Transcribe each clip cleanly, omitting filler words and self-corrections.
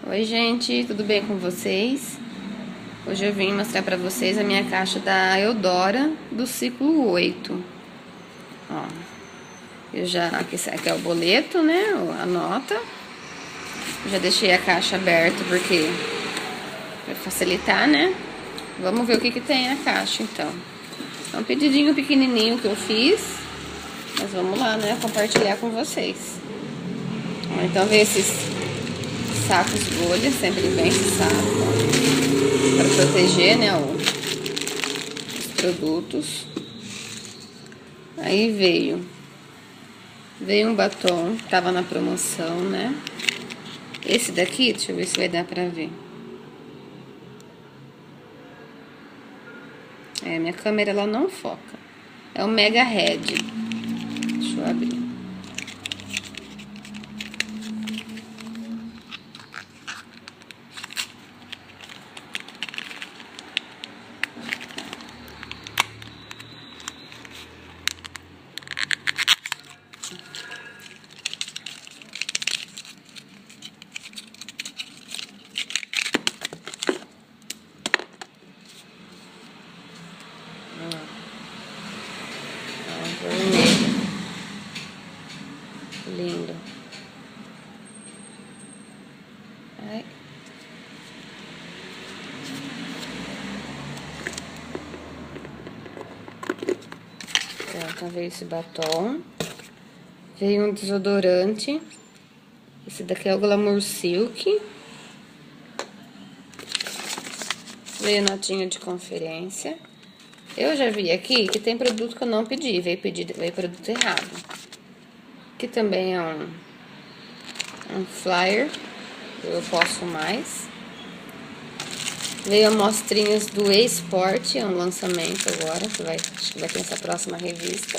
Oi gente, tudo bem com vocês? Hoje eu vim mostrar pra vocês a minha caixa da Eudora do ciclo 8. Ó, aqui é o boleto, né, a nota. Já deixei a caixa aberta porque vai facilitar, né? Vamos ver o que tem na caixa então. É um pedidinho pequenininho que eu fiz, mas vamos lá, né, compartilhar com vocês. Ó, então veio esses sacos bolha, sempre vem esse saco, para proteger, né, os produtos. Aí veio um batom, tava na promoção, né? Esse daqui, deixa eu ver se vai dar pra ver. Minha câmera ela não foca. É o Mega Red. Deixa eu abrir. Vermelho. Lindo. Ai. Então veio esse batom. Veio um desodorante. Esse daqui é o Glamour Silk. Veio notinha de conferência. Eu já vi aqui que tem produto que eu não pedi, veio produto errado. Aqui também é um flyer, eu posso mais. Veio amostrinhas do eSport, é um lançamento agora, acho que vai ter essa próxima revista.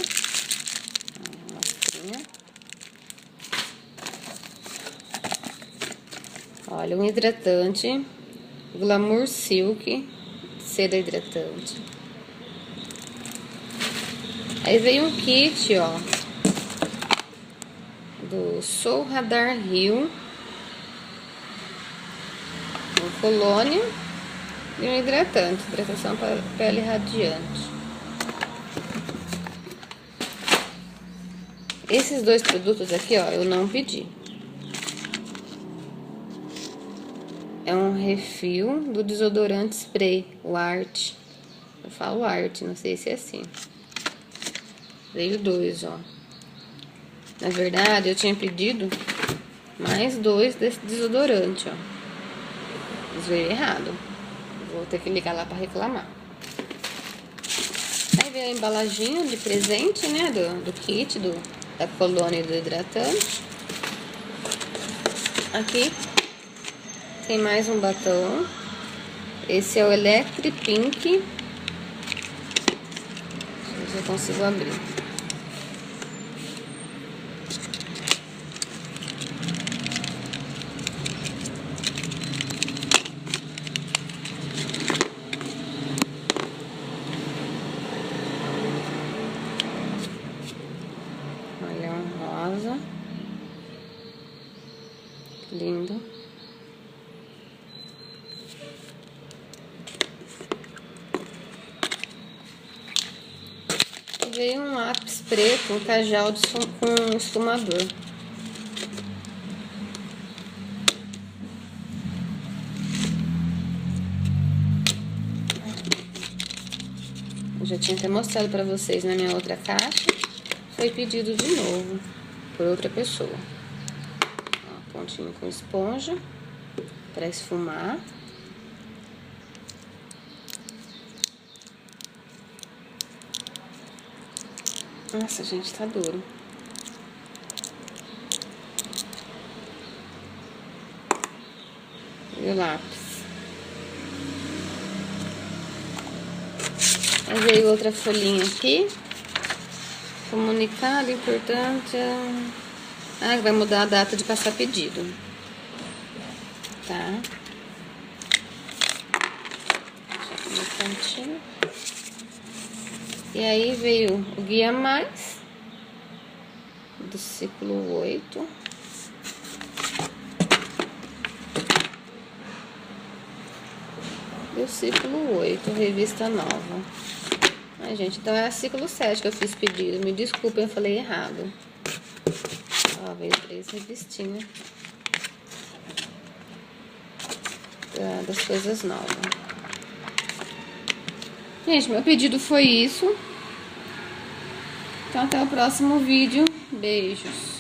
Amostrinha. Olha, um hidratante, Glamour Silk, seda hidratante. Aí veio um kit, ó, do Soul Radar Rio, um colônia e um hidratante, hidratação para pele radiante. Esses dois produtos aqui, ó, eu não pedi. É um refil do desodorante spray, o Art. Eu falo Art, não sei se é assim. Veio dois, ó. Na verdade, eu tinha pedido mais dois desse desodorante, ó. Mas veio errado. Vou ter que ligar lá pra reclamar. Aí veio a embalaginha de presente, né? Do kit, da colônia e do hidratante. Aqui tem mais um batom. Esse é o Electric Pink. Deixa eu ver se eu consigo abrir. Olha, um rosa. Lindo. E veio um lápis preto, um cajal com esfumador. Eu já tinha até mostrado pra vocês na minha outra caixa. Foi pedido de novo por outra pessoa. Ó, pontinho com esponja para esfumar. Nossa, gente, tá duro. E o lápis. Aí veio outra folhinha aqui. Comunicado importante. Vai mudar a data de passar pedido. Tá? Deixa aqui no cantinho. E aí veio o Guia Mais do ciclo 8. do ciclo 8, revista nova. Ai, gente, então é a ciclo 7 que eu fiz pedido. Me desculpem, eu falei errado. Ó, veio 3 revistinhas das coisas novas. Gente, meu pedido foi isso. Então até o próximo vídeo. Beijos.